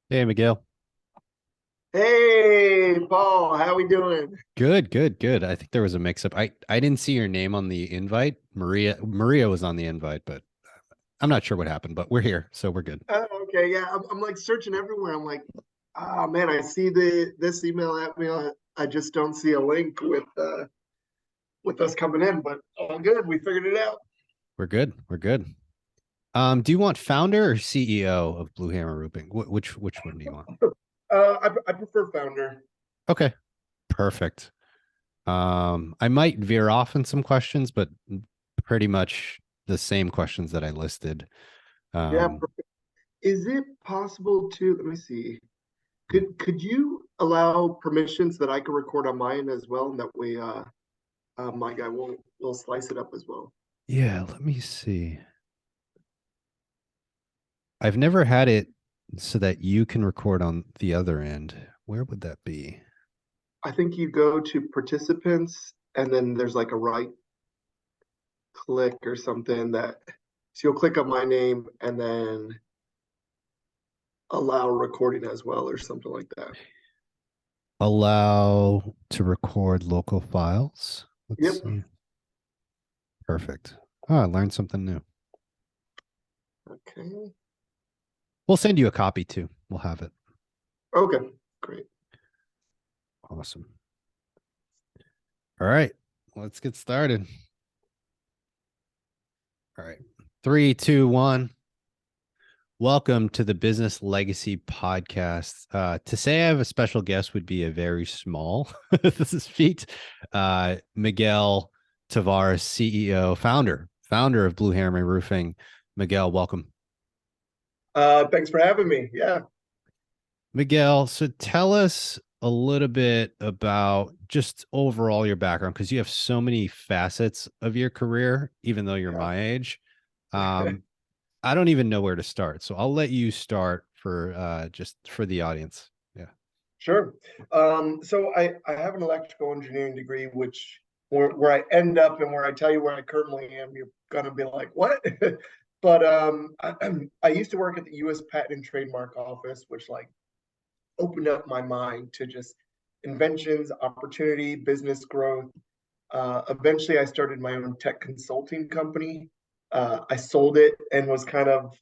Hey, Miguel. Hey, Paul, how we doing? Good, good, good. I think there was a mix-up. I didn't see your name on the invite. Maria was on the invite, but I'm not sure what happened, but we're here, so we're good. Oh, okay, yeah, I'm like searching everywhere. I'm like, oh man, I see this email at me. I just don't see a link with us coming in, but all good. We figured it out. We're good. We're good. Do you want founder or CEO of Blue Hammer Roofing? Which one do you want? I prefer founder. Okay, perfect. I might veer off in some questions, but pretty much the same questions that I listed. Yeah, Um, is it possible to, let me see. yeah, Could you allow permissions that I can record on mine as well, and that way my guy will slice it up as well. yeah, let me see. I've never had it so that you can record on the other end. Where would that be? I think you go to participants and then there's like a right click or something that, so you'll click on my name and then allow recording as well or something like that. Allow to record local files. Let's Yep. see. Perfect. Oh, I learned something new. Okay. We'll send you a copy too. We'll have it. Okay. Great. Awesome. All right. Let's get started. All right. Three, two, one. Welcome to the Business Legacy Podcast. To say I have a special guest would be a very small this is feat. Miguel Taveras, CEO, founder of Blue Hammer Roofing. Miguel, welcome. Thanks for having me. Yeah. Miguel, so tell us a little bit about just overall your background because you have so many facets of your career, even though you're Yeah. my age. Um, I don't even know where to start. So I'll let you start for just for the audience. Yeah. Sure. So I have an electrical engineering degree, which where I end up and where I tell you where I currently am, you're gonna be like, what? But I used to work at the U.S. Patent and Trademark Office, which like opened up my mind to just inventions, opportunity, business growth. Eventually, I started my own tech consulting company. I sold it and was kind of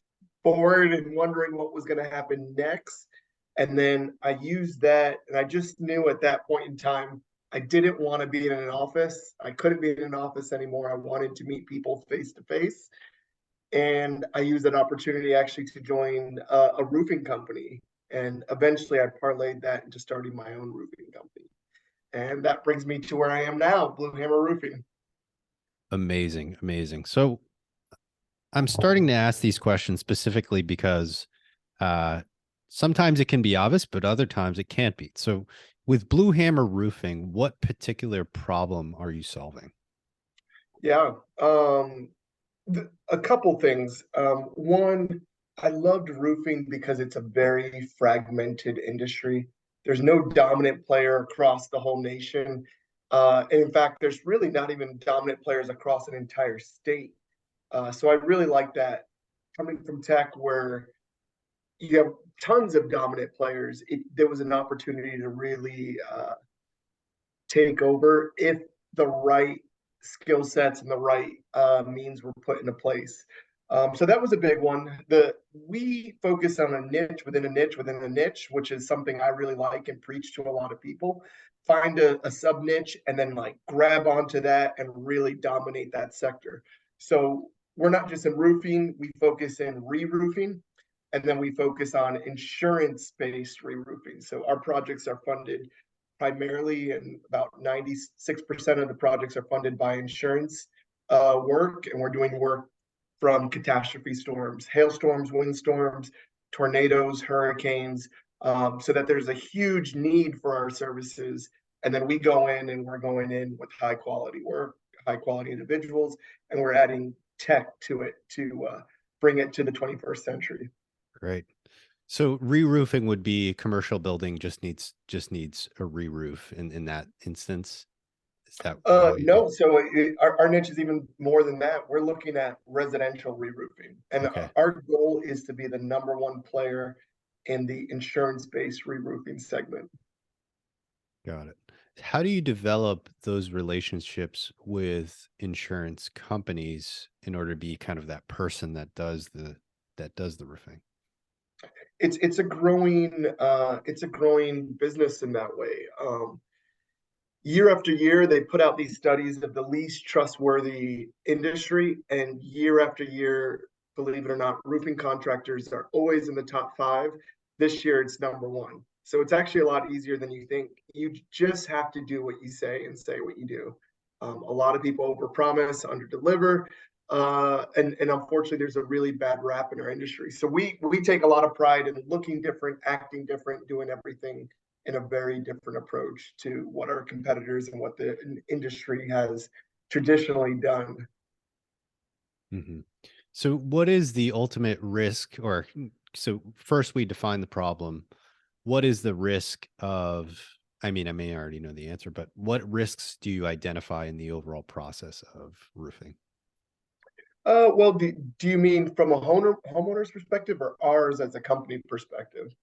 bored and wondering what was going to happen next. And then I used that, and I just knew at that point in time, I didn't want to be in an office. I couldn't be in an office anymore. I wanted to meet people face to face. And I used that opportunity actually to join a roofing company. And eventually I parlayed that into starting my own roofing company. And that brings me to where I am now, Blue Hammer Roofing. Amazing. Amazing. So I'm starting to ask these questions specifically because uh, sometimes it can be obvious, but other times it can't be. So with Blue Hammer Roofing, what particular problem are you solving? Yeah. A couple things. One, I loved roofing because it's a very fragmented industry. There's no dominant player across the whole nation. And in fact, there's really not even dominant players across an entire state. So I really like that coming from tech where you have tons of dominant players. There was an opportunity to really take over if the right skill sets and the right means were put into place. So that was a big one. We focus on a niche within a niche within a niche, which is something I really like and preach to a lot of people. Find a sub niche and then like grab onto that and really dominate that sector. So we're not just in roofing, we focus in re-roofing, and then we focus on insurance-based re-roofing. So our projects are funded primarily, and about 96% of the projects are funded by insurance work, and we're doing work from catastrophe storms, hailstorms, windstorms, tornadoes, hurricanes, so that there's a huge need for our services. And then we go in and we're going in with high quality work, high quality individuals, and we're adding tech to it to bring it to the 21st century. Great. So re-roofing would be commercial building just needs a re-roof in that instance. Is that how you? No, so our niche is even more than that. We're looking at residential re-roofing, and Okay. our goal is to be the number one player in the insurance-based re-roofing segment. Got it. How do you develop those relationships with insurance companies in order to be kind of that person that does the roofing? It's a growing business in that way. Year after year, they put out these studies of the least trustworthy industry, and year after year, believe it or not, roofing contractors are always in the top five. This year, it's number one. So it's actually a lot easier than you think. You just have to do what you say and say what you do. A lot of people overpromise, underdeliver, and unfortunately, there's a really bad rap in our industry. So we take a lot of pride in looking different, acting different, doing everything in a very different approach to what our competitors and what the industry has traditionally done. Hmm. So, what is the ultimate risk? So, first we define the problem. What is the risk of? I mean, I may already know the answer, but what risks do you identify in the overall process of roofing? Well, do you mean from a homeowner's perspective or ours as a company perspective?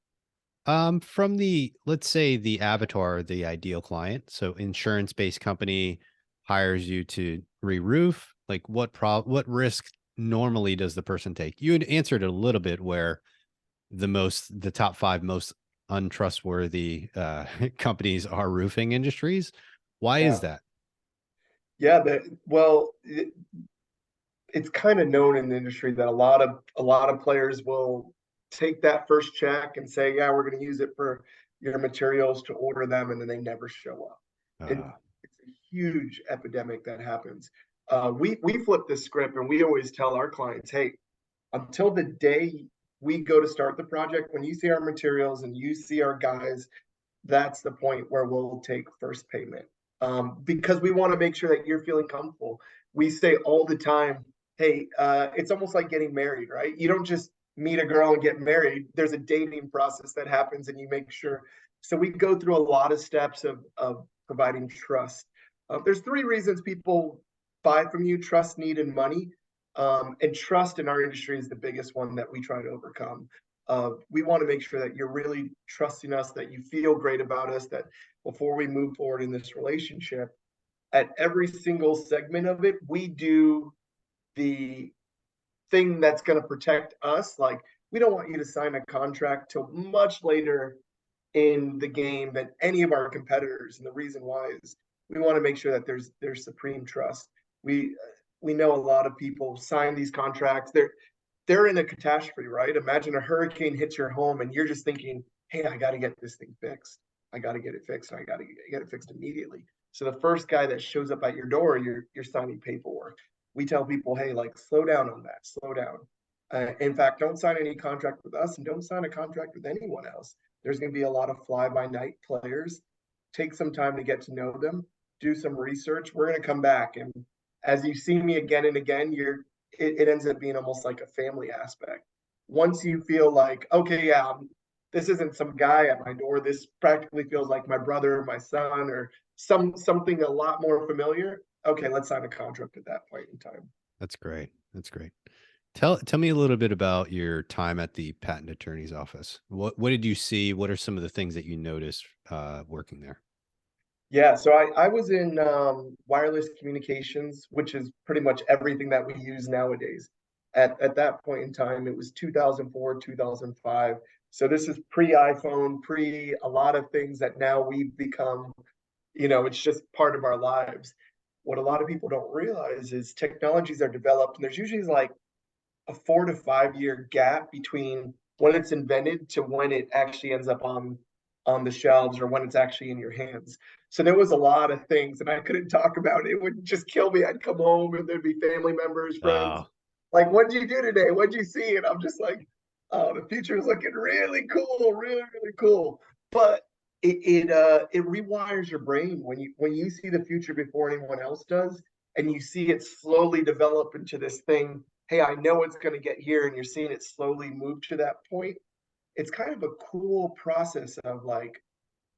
From the, let's say, the avatar, the ideal client. So insurance-based company hires you to re-roof. Like what risk normally does the person take? You had answered it a little bit where the top five most untrustworthy companies are roofing industries. Why is Yeah, that? yeah. It's kind of known in the industry that a lot of players will take that first check and say, "Yeah, we're going to use it for your materials to order them," and then they never show up. And Uh, it's a huge epidemic that happens. We flip the script and we always tell our clients, "Hey, until the day we go to start the project, when you see our materials and you see our guys, that's the point where we'll take first payment, because we want to make sure that you're feeling comfortable." We say all the time, hey, it's almost like getting married, right? You don't just meet a girl and get married. There's a dating process that happens, and you make sure. So we go through a lot of steps of providing trust. There's three reasons people buy from you: trust, need, and money. And trust in our industry is the biggest one that we try to overcome. We want to make sure that you're really trusting us, that you feel great about us, that before we move forward in this relationship, at every single segment of it, we do the thing that's going to protect us. Like, we don't want you to sign a contract till much later in the game than any of our competitors. And the reason why is we want to make sure that there's supreme trust. We we know a lot of people sign these contracts. They're in a catastrophe, right? Imagine a hurricane hits your home and you're just thinking, hey, I got to get this thing fixed. I got to get it fixed. I got to get it fixed immediately. So the first guy that shows up at your door, you're signing paperwork. We tell people, hey, like, slow down on that, slow down. In fact, don't sign any contract with us and don't sign a contract with anyone else. There's going to be a lot of fly by night players. Take some time to get to know them, do some research. We're going to come back. And as you see me again and again, it ends up being almost like a family aspect. Once you feel like, okay, yeah, this isn't some guy at my door. This practically feels like my brother, my son, or something a lot more familiar. Okay, let's sign a contract at that point in time. that's great. That's great. Tell me a little bit about your time at the patent attorney's office. What did you see? What are some of the things that you noticed working there? Yeah, so I was in wireless communications, which is pretty much everything that we use nowadays. At that point in time, it was 2004, 2005. So this is pre-iPhone, pre a lot of things that now we've become, it's just part of our lives. What a lot of people don't realize is technologies are developed, and there's usually like a 4 to 5 year gap between when it's invented to when it actually ends up on the shelves or when it's actually in your hands. So there was a lot of things, and I couldn't talk about it. It would just kill me. I'd come home and there'd be family members, friends, Oh, like, "What'd you do today? What'd you see?" And I'm just like, "Oh, the future is looking really cool, really, really cool." But it rewires your brain when you see the future before anyone else does, and you see it slowly develop into this thing. Hey, I know it's going to get here, and you're seeing it slowly move to that point. It's kind of a cool process of like,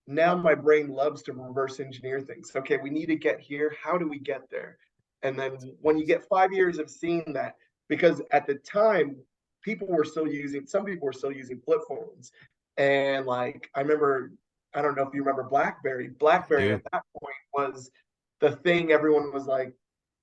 now my brain loves to reverse engineer things. Okay, we need to get here. How do we get there? And then when you nice. get 5 years of seeing that, because at the time, some people were still using flip phones. And like I remember, I don't know if you remember BlackBerry. BlackBerry Do at that point was the thing everyone was like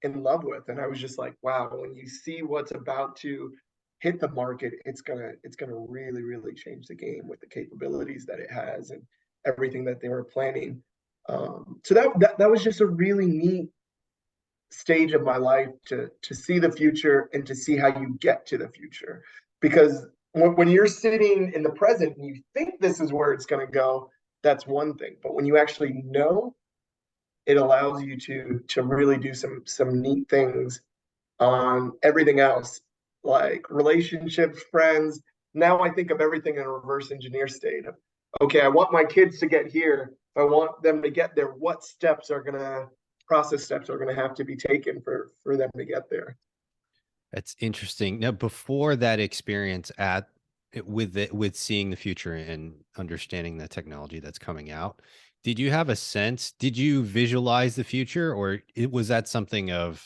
in love with. And I was just like, wow, when you see what's about to hit the market, it's gonna really, really change the game with the capabilities that it has and everything that they were planning. So that was just a really neat stage of my life to see the future and to see how you get to the future. Because when you're sitting in the present and you think this is where it's going to go, that's one thing. But when you actually know, it allows you to really do some neat things on everything else, like relationships, friends. Now I think of everything in a reverse engineer state of, okay, I want my kids to get here. If I want them to get there, what steps are gonna process steps are gonna have to be taken for them to get there? That's interesting. Now, before that experience with seeing the future and understanding the technology that's coming out, did you have a sense? Did you visualize the future, or was that something of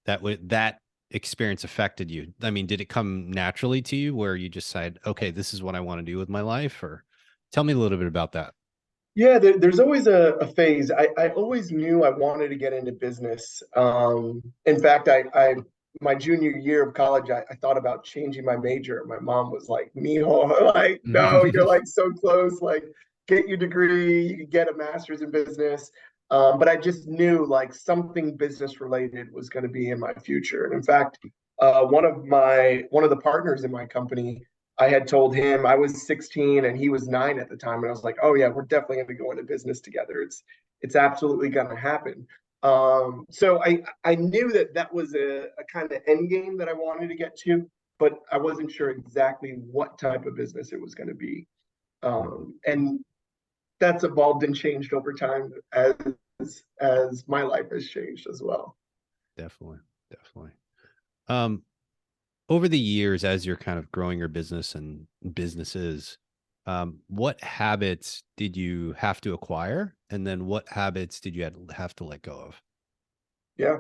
that experience affected you? I mean, did it come naturally to you where you just said, "Okay, this is what I want to do with my life"? Or tell me a little bit about that. Yeah, there's always a phase. I always knew I wanted to get into business. In fact, I my junior year of college, I thought about changing my major. My mom was like, "Mijo, like, no, you're like so close. Like, get your degree, you can get a master's in business." But I just knew like something business related was going to be in my future. And in fact, one of the partners in my company, I had told him I was 16 and he was 9 at the time, and I was like, "Oh yeah, we're definitely going to go into business together. It's absolutely going to happen." So I knew that that was a kind of end game that I wanted to get to, but I wasn't sure exactly what type of business it was going to be. Mhm. And that's evolved and changed over time as my life has changed as well. Definitely, definitely. Um, over the years, as you're kind of growing your business and businesses, what habits did you have to acquire, and then what habits did you have to let go of? Yeah,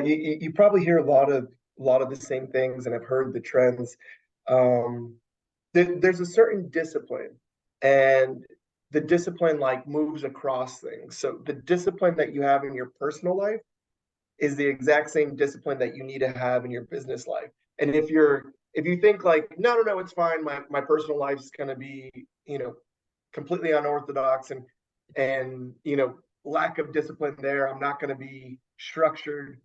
you probably hear a lot of the same things, and I've heard the trends. Um, there's a certain discipline, and the discipline like moves across things. So the discipline that you have in your personal life is the exact same discipline that you need to have in your business life. And if you think like, no, it's fine, my personal life is going to be, completely unorthodox and lack of discipline there, I'm not going to be structured,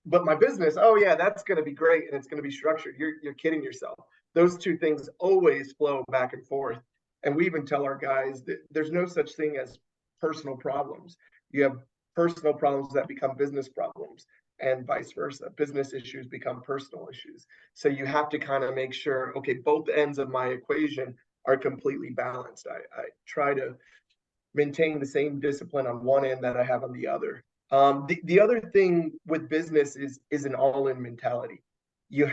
but my business, oh yeah, that's going to be great and it's going to be structured. You're kidding yourself. Those two things always flow back and forth. And we even tell our guys that there's no such thing as personal problems. You have personal problems that become business problems, and vice versa. Business issues become personal issues. So you have to kind of make sure, okay, both ends of my equation are completely balanced. I try to maintain the same discipline on one end that I have on the other. The other thing with business is an all in mentality. You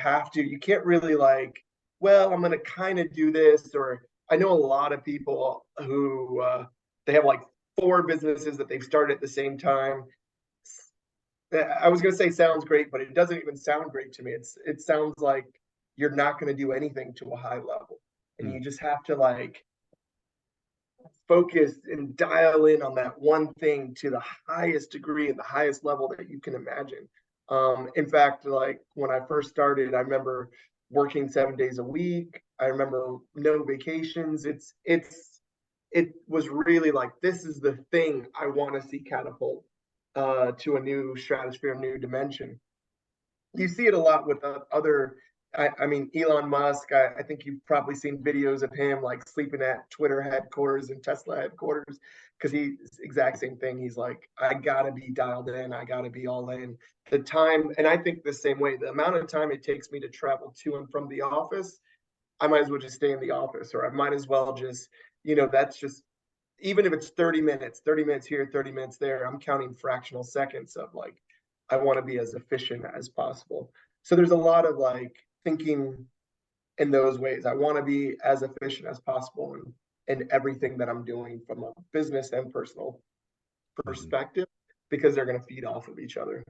can't really like, well, I'm gonna kind of do this, or I know a lot of people who they have like four businesses that they've started at the same time. I was gonna say sounds great, but it doesn't even sound great to me. It sounds like you're not gonna do anything to a high level, and Mm, you just have to like focus and dial in on that one thing to the highest degree and the highest level that you can imagine. In fact, like when I first started, I remember working 7 days a week. I remember no vacations. It was really like this is the thing I want to see catapult to a new stratosphere, a new dimension. You see it a lot with other. I mean, Elon Musk. I think you've probably seen videos of him like sleeping at Twitter headquarters and Tesla headquarters because he's exact same thing. He's like, I gotta be dialed in. I gotta be all in. The time, and I think the same way. The amount of time it takes me to travel to and from the office, I might as well just stay in the office, or I might as well just, that's just even if it's 30 minutes here, 30 minutes there, I'm counting fractional seconds of like, I want to be as efficient as possible. So there's a lot of like thinking in those ways. I want to be as efficient as possible in everything that I'm doing from a business and personal mhm. perspective because they're going to feed off of each other.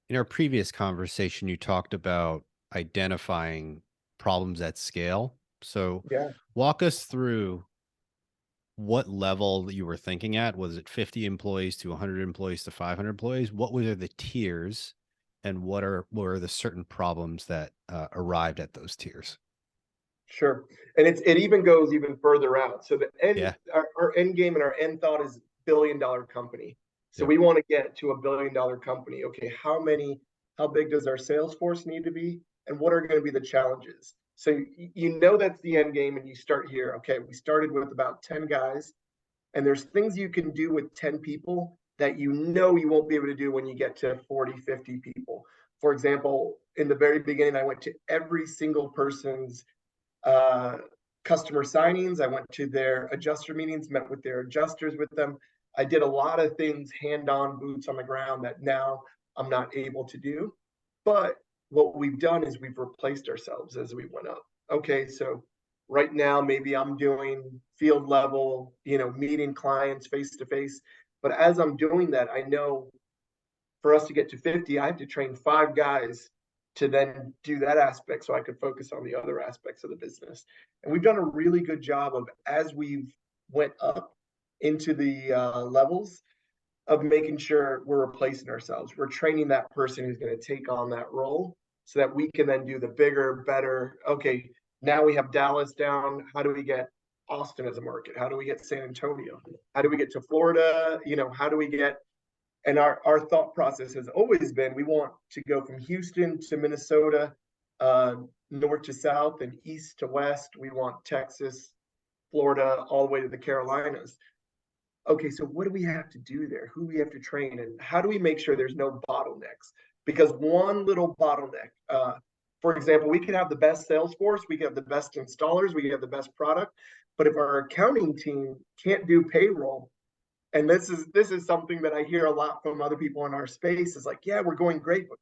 In our previous conversation, you talked about identifying problems at scale. So Yeah, walk us through what level you were thinking at. Was it 50 employees to 100 employees to 500 employees? What were the tiers, and what are the certain problems that arrived at those tiers? sure. And it even goes even further out. So the end Yeah. our end game and our end thought is billion-dollar company. So Yep. we want to get to a billion-dollar company. Okay, how big does our sales force need to be? And what are going to be the challenges? So you know that's the end game, and you start here. Okay, we started with about 10 guys, and there's things you can do with 10 people that you know you won't be able to do when you get to 40, 50 people. For example, in the very beginning, I went to every single person's uh, customer signings. I went to their adjuster meetings, met with their adjusters with them. I did a lot of things hand on, boots on the ground that now I'm not able to do. But what we've done is we've replaced ourselves as we went up. Okay, so right now maybe I'm doing field level, meeting clients face to face. But as I'm doing that, I know for us to get to 50, I have to train 5 guys to then do that aspect so I could focus on the other aspects of the business. And we've done a really good job of, as we've went up into the levels, of making sure we're replacing ourselves. We're training that person who's going to take on that role so that we can then do the bigger, better. Okay, now we have Dallas down. How do we get Austin as a market? How do we get San Antonio? How do we get to Florida? How do we get, and our thought process has always been we want to go from Houston to Minnesota, north to south, and east to west. We want Texas, Florida, all the way to the Carolinas. Okay, so what do we have to do there? Who do we have to train, and how do we make sure there's no bottlenecks? Because one little bottleneck, for example, we can have the best sales force, we can have the best installers, we can have the best product, but if our accounting team can't do payroll, and this is something that I hear a lot from other people in our space, is like, yeah, we're going great, but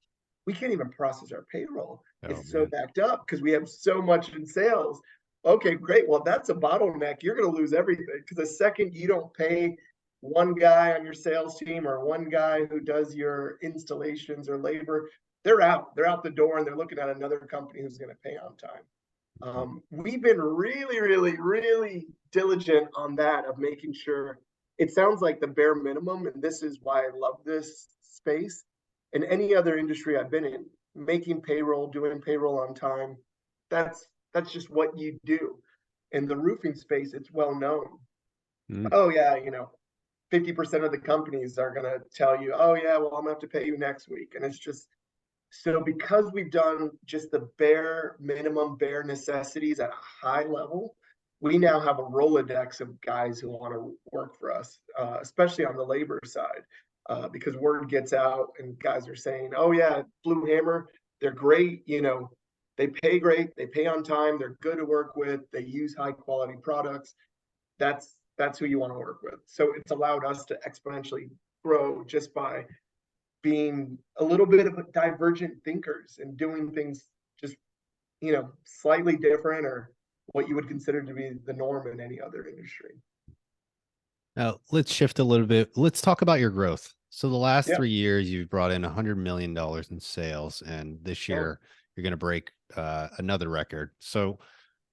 we can't even process our payroll. Oh It's so man. backed up because we have so much in sales. Okay, great. Well, that's a bottleneck. You're going to lose everything because the second you don't pay one guy on your sales team or one guy who does your installations or labor, they're out. They're out the door and they're looking at another company who's going to pay on time. We've been really, really, really diligent on that, of making sure it sounds like the bare minimum. And this is why I love this space. In any other industry I've been in, making payroll, doing payroll on time, that's just what you do. In the roofing space, it's well known. Mm. Oh yeah, 50% of the companies are going to tell you, oh yeah, well, I'm gonna have to pay you next week. And it's just, so because we've done just the bare minimum, bare necessities at a high level, we now have a Rolodex of guys who want to work for us, especially on the labor side, because word gets out and guys are saying, "Oh yeah, Blue Hammer, they're great. They pay great, they pay on time, they're good to work with, they use high quality products. That's who you want to work with." So it's allowed us to exponentially grow just by being a little bit of divergent thinkers and doing things just slightly different, or what you would consider to be the norm in any other industry. Now let's shift a little bit. Let's talk about your growth. So the last Yeah. 3 years, you've brought in $100 million in sales, and this Yeah. year you're going to break another record. So,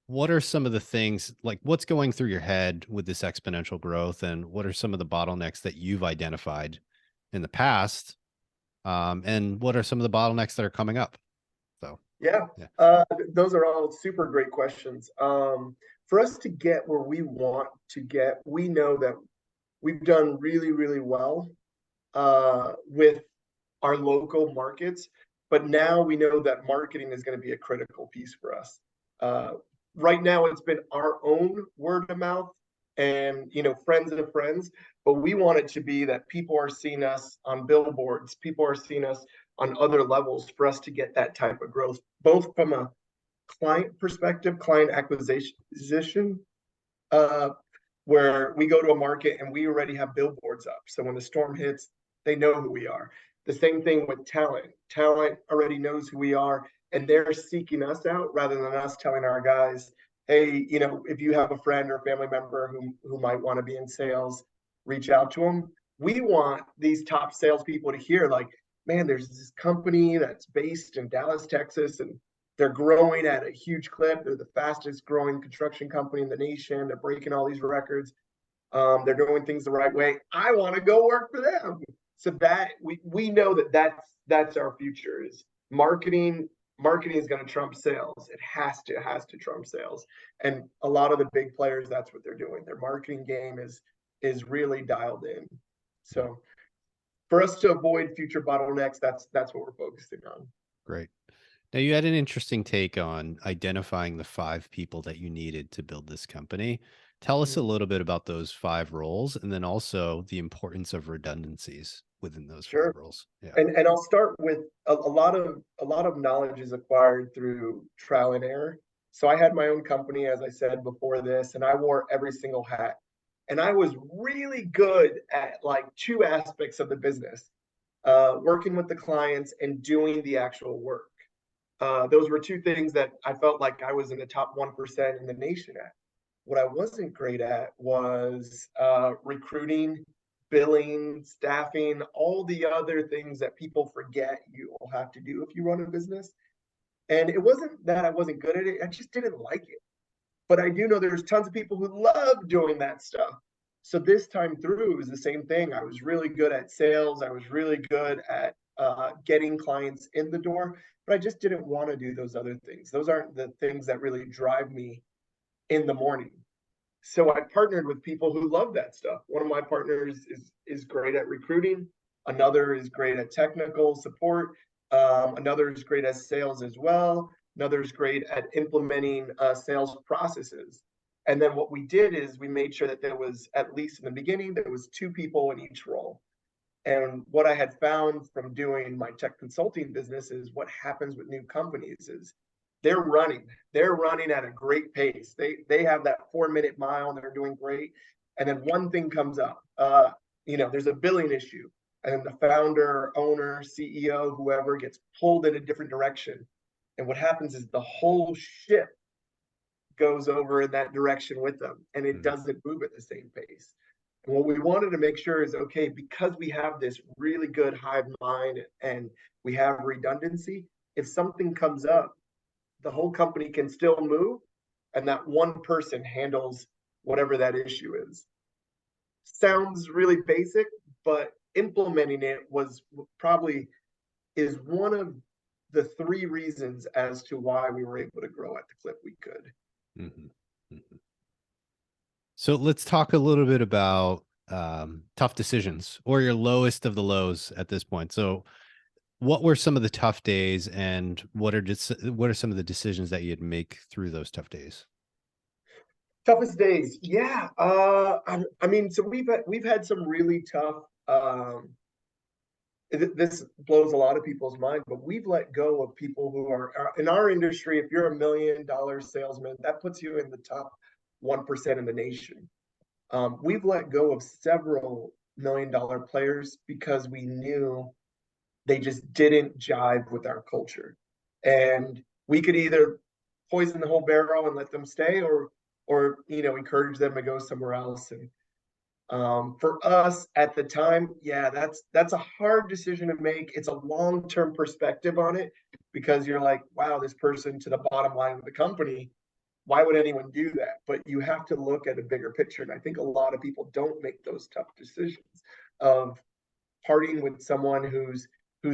what are some of the things, like what's going through your head with this exponential growth, and what are some of the bottlenecks that you've identified in the past, and what are some of the bottlenecks that are coming up? So, Yeah. yeah. Those are all super great questions. For us to get where we want to get, we know that we've done really, really well with our local markets. But now we know that marketing is going to be a critical piece for us. Uh, right now, it's been our own word of mouth and friends of friends, but we want it to be that people are seeing us on billboards, people are seeing us on other levels for us to get that type of growth, both from a client perspective, client acquisition, uh, where we go to a market and we already have billboards up. So when the storm hits, they know who we are. The same thing with talent. Talent already knows who we are, and they're seeking us out rather than us telling our guys, hey, if you have a friend or family member who might want to be in sales, reach out to them. We want these top salespeople to hear, like, man, there's this company that's based in Dallas, Texas, and they're growing at a huge clip. They're the fastest growing construction company in the nation. They're breaking all these records. They're doing things the right way. I want to go work for them. So that we know that that's our future is marketing. Marketing is going to trump sales. It has to trump sales. And a lot of the big players, that's what they're doing. Their marketing game is really dialed in. So for us to avoid future bottlenecks, that's what we're focusing on. Great. Now, you had an interesting take on identifying the 5 people that you needed to build this company. Tell us a Mhm. little bit about those 5 roles and then also the importance of redundancies within those Sure. 5 roles. Yeah. And I'll start with a lot of knowledge is acquired through trial and error. So I had my own company, as I said before this, and I wore every single hat. And I was really good at like 2 aspects of the business, working with the clients and doing the actual work. Those were 2 things that I felt like I was in the top 1% in the nation at. What I wasn't great at was recruiting, billing, staffing, all the other things that people forget you will have to do if you run a business. And it wasn't that I wasn't good at it, I just didn't like it. But I do know there's tons of people who love doing that stuff. So this time through, it was the same thing. I was really good at sales. I was really good at getting clients in the door, but I just didn't want to do those other things. Those aren't the things that really drive me in the morning. So I partnered with people who love that stuff. One of my partners is great at recruiting. Another is great at technical support. Another is great at sales as well. Another is great at implementing sales processes. And then what we did is we made sure that there was, at least in the beginning, there was 2 people in each role. And what I had found from doing my tech consulting business is what happens with new companies is they're running. They're running at a great pace. They have that 4 minute mile and they're doing great. And then one thing comes up. There's a billing issue. And the founder, owner, CEO, whoever gets pulled in a different direction. And what happens is the whole ship goes over in that direction with them and it Mhm. doesn't move at the same pace. And what we wanted to make sure is okay, because we have this really good hive mind and we have redundancy, if something comes up, the whole company can still move and that one person handles whatever that issue is. Sounds really basic, but implementing it was probably is one of the 3 reasons as to why we were able to grow at the clip we could. Mhm. Mhm. So let's talk a little bit about tough decisions or your lowest of the lows at this point. So, what were some of the tough days, and what are some of the decisions that you'd make through those tough days? Toughest days, yeah. I mean, so we've had some really tough. This blows a lot of people's mind, but we've let go of people who are in our industry. If you're $1 million salesman, that puts you in the top 1% in the nation. We've let go of several $1 million players because we knew they just didn't jive with our culture, and we could either poison the whole barrel and let them stay, or encourage them to go somewhere else. And for us at the time, yeah, that's a hard decision to make. It's a long-term perspective on it because you're like, wow, this person to the bottom line of the company, why would anyone do that? But you have to look at a bigger picture. And I think a lot of people don't make those tough decisions of parting with someone who's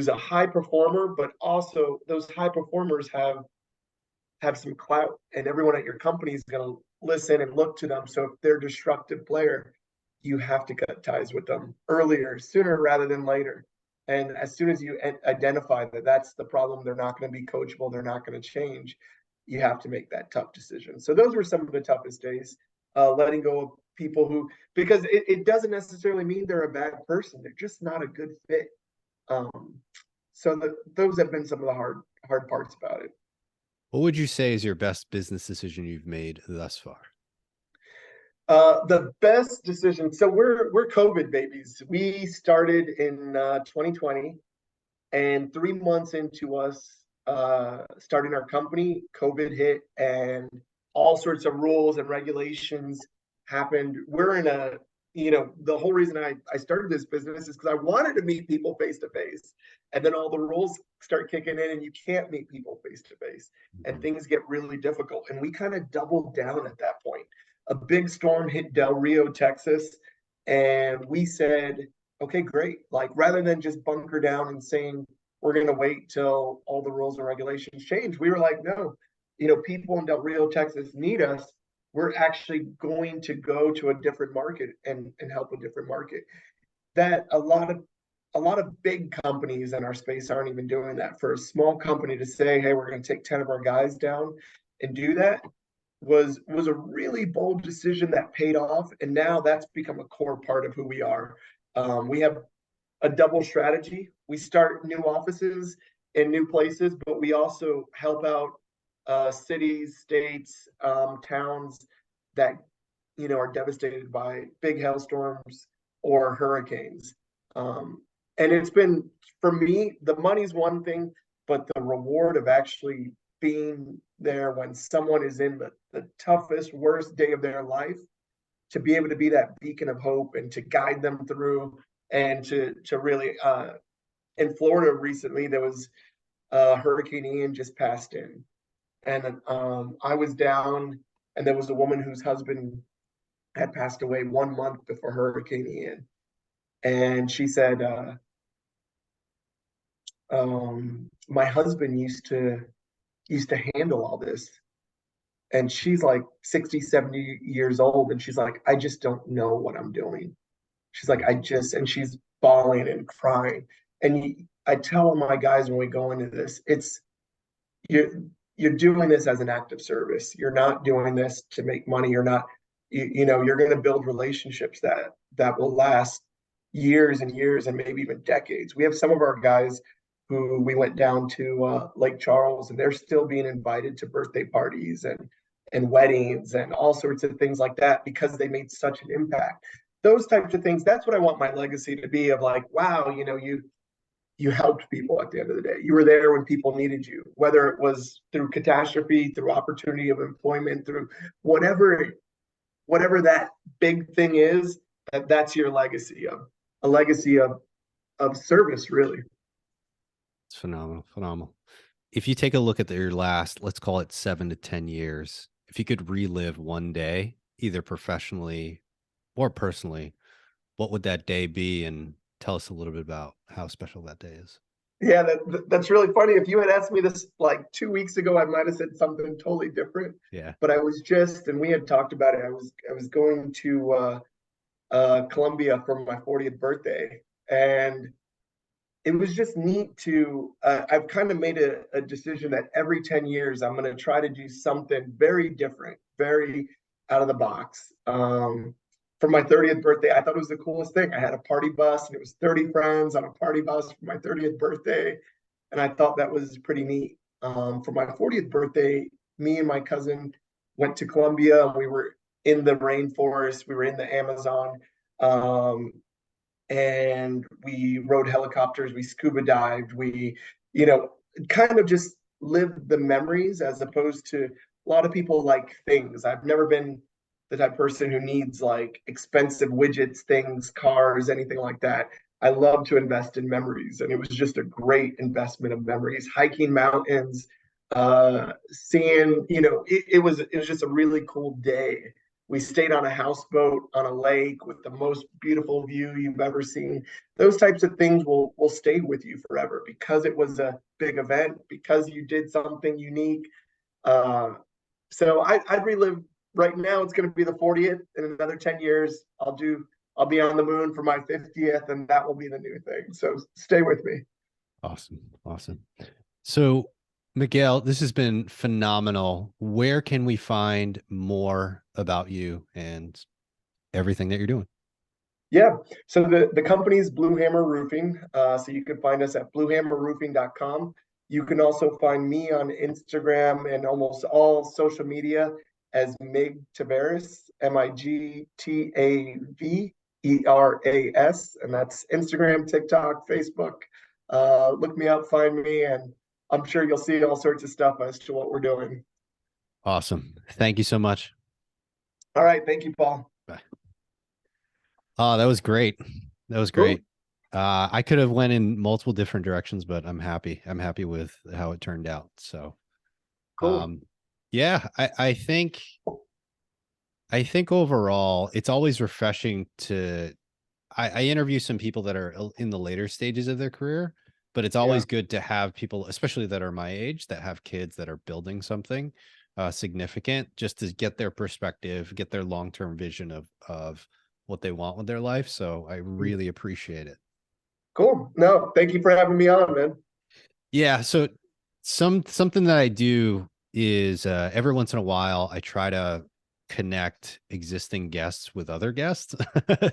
a high performer, but also those high performers have some clout and everyone at your company is going to listen and look to them. So if they're a destructive player, you have to cut ties with them earlier, sooner rather than later. And as soon as you identify that that's the problem, they're not going to be coachable, they're not going to change, you have to make that tough decision. So those were some of the toughest days, letting go of people who, because it doesn't necessarily mean they're a bad person, they're just not a good fit. Um, those have been some of the hard parts about it. What would you say is your best business decision you've made thus far? The best decision. So we're COVID babies. We started in 2020, and 3 months into us starting our company, COVID hit, and all sorts of rules and regulations happened. We're in a the whole reason I started this business is because I wanted to meet people face to face. And then all the rules start kicking in and you can't meet people face to face and Mhm. things get really difficult. And we kind of doubled down at that point. A big storm hit Del Rio, Texas. And we said, okay, great. Like rather than just bunker down and saying we're going to wait till all the rules and regulations change, we were like, no, people in Del Rio, Texas need us. We're actually going to go to a different market and help a different market. That a lot of big companies in our space aren't even doing that. For a small company to say, hey, we're going to take 10 of our guys down and do that was a really bold decision that paid off. And now that's become a core part of who we are. We have a double strategy. We start new offices in new places, but we also help out cities, states, towns that are devastated by big hailstorms or hurricanes. And it's been, for me, the money's one thing, but the reward of actually being there when someone is in the toughest, worst day of their life, to be able to be that beacon of hope and to guide them through and to really in Florida recently there was Hurricane Ian just passed in, and I was down, and there was a woman whose husband had passed away 1 month before Hurricane Ian, and she said, "My husband used to handle all this." And she's like 60, 70 years old. And she's like, I just don't know what I'm doing. She's like, and she's bawling and crying. And I tell my guys when we go into this, you're you're doing this as an act of service. You're not doing this to make money. You're not, you're going to build relationships that will last years and years and maybe even decades. We have some of our guys who we went down to Lake Charles, and they're still being invited to birthday parties and weddings and all sorts of things like that because they made such an impact. Those types of things. That's what I want my legacy to be, of like, wow, you helped people at the end of the day. You were there when people needed you, whether it was through catastrophe, through opportunity of employment, through whatever that big thing is. That's your legacy, of a legacy of service, really. It's phenomenal, phenomenal. If you take a look at your last, let's call it 7 to 10 years, if you could relive one day, either professionally or personally, what would that day be? And tell us a little bit about how special that day is. Yeah, that's really funny. If you had asked me this like 2 weeks ago, I might have said something totally different. Yeah. But I was just, and we had talked about it. I was going to Colombia for my 40th birthday, and it was just neat to. I've kind of made a decision that every 10 years I'm going to try to do something very different, very out of the box. For my 30th birthday, I thought it was the coolest thing. I had a party bus, and it was 30 friends on a party bus for my 30th birthday, and I thought that was pretty neat. For my 40th birthday, me and my cousin went to Colombia, and we were in the rainforest. We were in the Amazon. Um, and we rode helicopters, we scuba dived, we, you know, kind of just lived the memories as opposed to a lot of people like things. I've never been the type of person who needs like expensive widgets, things, cars, anything like that. I love to invest in memories, and it was just a great investment of memories. Hiking mountains, seeing, it was just a really cool day. We stayed on a houseboat on a lake with the most beautiful view you've ever seen. Those types of things will stay with you forever because it was a big event, because you did something unique. Uh, so I'd relive. Right now, it's going to be the 40th. In another 10 years, I'll be on the moon for my 50th, and that will be the new thing. So stay with me. Awesome. Awesome. So, Miguel, this has been phenomenal. Where can we find more about you and everything that you're doing? Yeah. So the company's Blue Hammer Roofing. So you can find us at bluehammerroofing.com. You can also find me on Instagram and almost all social media as Mig Taveras, Migtaveras, and that's Instagram, TikTok, Facebook. Look me up, find me, and I'm sure you'll see all sorts of stuff as to what we're doing. Awesome. Thank you so much. All right. Thank you, Paul. Bye. Oh, that was great. That was Cool, great. I could have went in multiple different directions, but I'm happy. I'm happy with how it turned out. So, cool. um, yeah, I think overall it's always refreshing to I interview some people that are in the later stages of their career, but it's Yeah. always good to have people, especially that are my age, that have kids that are building something significant, just to get their perspective, get their long-term vision of what they want with their life. So I really appreciate it. Cool. No, thank you for having me on, man. Yeah. So something that I do is every once in a while I try to connect existing guests with other guests.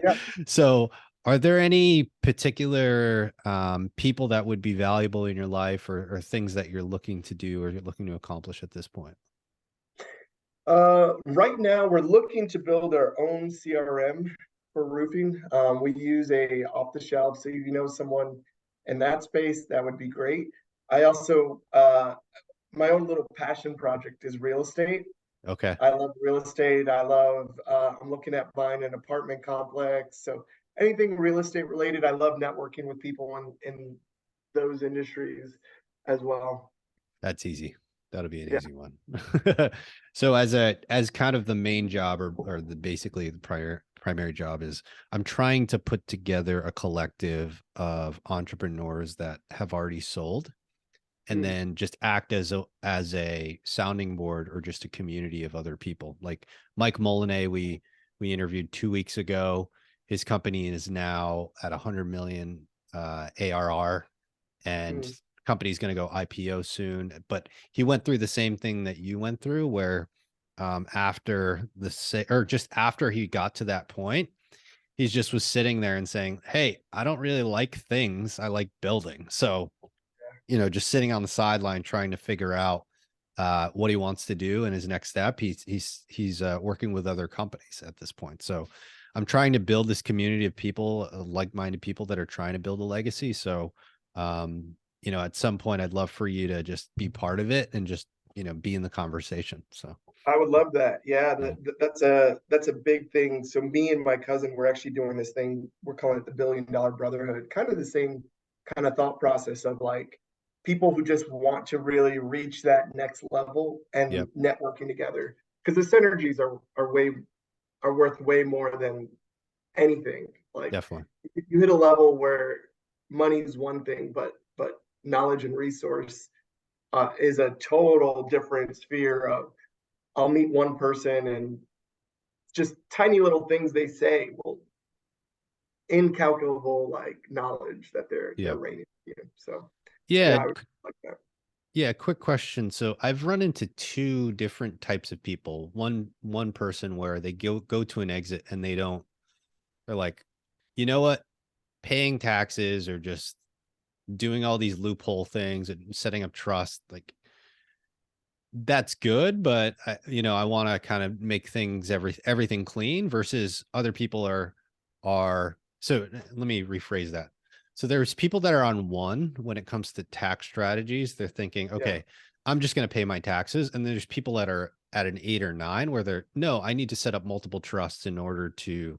Yeah. So are there any particular people that would be valuable in your life or things that you're looking to do or you're looking to accomplish at this point? Right now we're looking to build our own CRM for roofing. We use a off the shelf, so if you know someone in that space, that would be great. I also, my own little passion project is real estate. Okay. I love real estate. I'm looking at buying an apartment complex. So anything real estate related, I love networking with people in those industries as well. That's easy. That'll be an Yeah. easy one. So as kind of the main job or the basically the primary job is I'm trying to put together a collective of entrepreneurs that have already sold and Mm, then just act as a sounding board or just a community of other people. Like Mike Molinay, we interviewed 2 weeks ago. His company is now at 100 million ARR and mm, company's going to go IPO soon. But he went through the same thing that you went through, where after or just after he got to that point, he just was sitting there and saying, "Hey, I don't really like things. I like building." So just sitting on the sideline trying to figure out what he wants to do and his next step. He's working with other companies at this point. So I'm trying to build this community of people, like-minded people that are trying to build a legacy. So, at some point, I'd love for you to just be part of it and just be in the conversation. So, I would love that. Yeah, yeah, that's a big thing. So me and my cousin, we're actually doing this thing. We're calling it the $1 billion brotherhood. Kind of the same kind of thought process of like people who just want to really reach that next level and yep, networking together. Because the synergies are worth way more than anything. Like definitely, you hit a level where money is one thing, but knowledge and resource is a total different sphere of I'll meet one person and just tiny little things they say will incalculable like knowledge that they're yep, raining you. So yeah. yeah, I would like that. Yeah, quick question. So I've run into two different types of people. One person where they go to an exit and they're like, you know what? Paying taxes or just doing all these loophole things and setting up trust, like that's good, but I want to kind of make things everything clean versus other people are so let me rephrase that. So there's people that are on one when it comes to tax strategies. They're thinking, Yeah. okay, I'm just going to pay my taxes. And there's people that are at an 8 or 9 where they're no, I need to set up multiple trusts in order to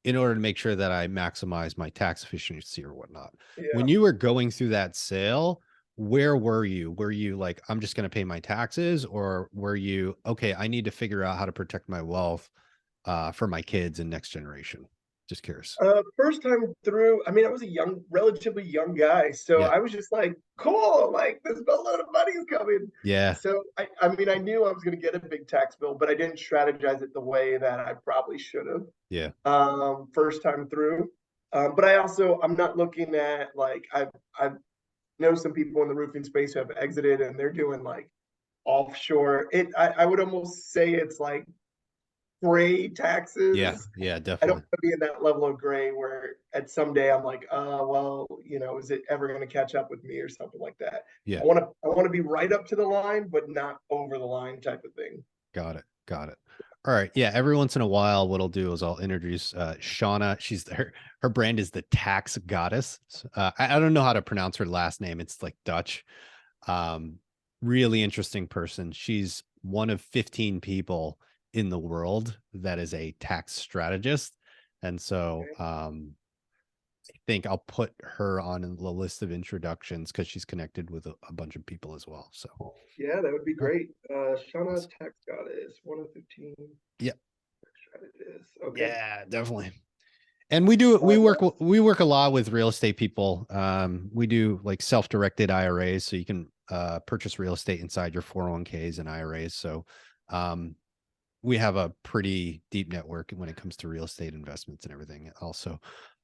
make sure that I maximize my tax efficiency or whatnot. When Yeah. you were going through that sale, where were you? Were you like, I'm just going to pay my taxes, or were you okay? I need to figure out how to protect my wealth for my kids and next generation. Just curious. First time through, I mean, I was a relatively young guy, so Yeah, I was just like, cool, like this boatload of money's coming. yeah, So I mean, I knew I was going to get a big tax bill, but I didn't strategize it the way that I probably should have. yeah, First time through. But I'm not looking at like I know some people in the roofing space who have exited and they're doing like offshore. I would almost say it's like gray yeah, taxes. yeah, I don't definitely. want to be in that level of gray where at some day I'm like, well, is it ever going to catch up with me or something like that? Yeah, I want to be right up to the line, but not over the line type of thing. got it, got it. All right, yeah. Every once in a while, what I'll do is I'll introduce Shauna. Her brand is the Tax Goddess. I don't know how to pronounce her last name. It's like Dutch. Um, really interesting person. She's one of 15 people in the world that is a tax strategist. And so Okay. I think I'll put her on the list of introductions because she's connected with a bunch of people as well. So Yeah, that would be yeah, great. Shauna awesome. Tax Goddess, 1 of 15 Yeah, strategist. Okay. yeah, definitely. And we Yeah, work a lot with real estate people. We do like self-directed IRAs, so you can purchase real estate inside your 401ks and IRAs. So um, we have a pretty deep network when it comes to real estate investments and everything. Also,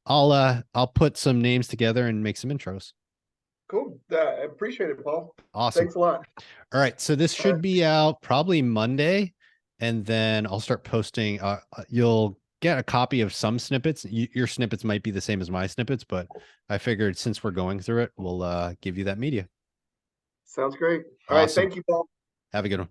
I'll put some names together and make some intros. cool. I appreciate it, Paul. Awesome. Thanks a lot. All right, so this All right. should be out probably Monday, and then I'll start posting. You'll get a copy of some snippets. Your snippets might be the same as my snippets, but I figured since we're going through it, we'll give you that media. Sounds great. All right. Awesome. Thank you, Paul. Have a good one.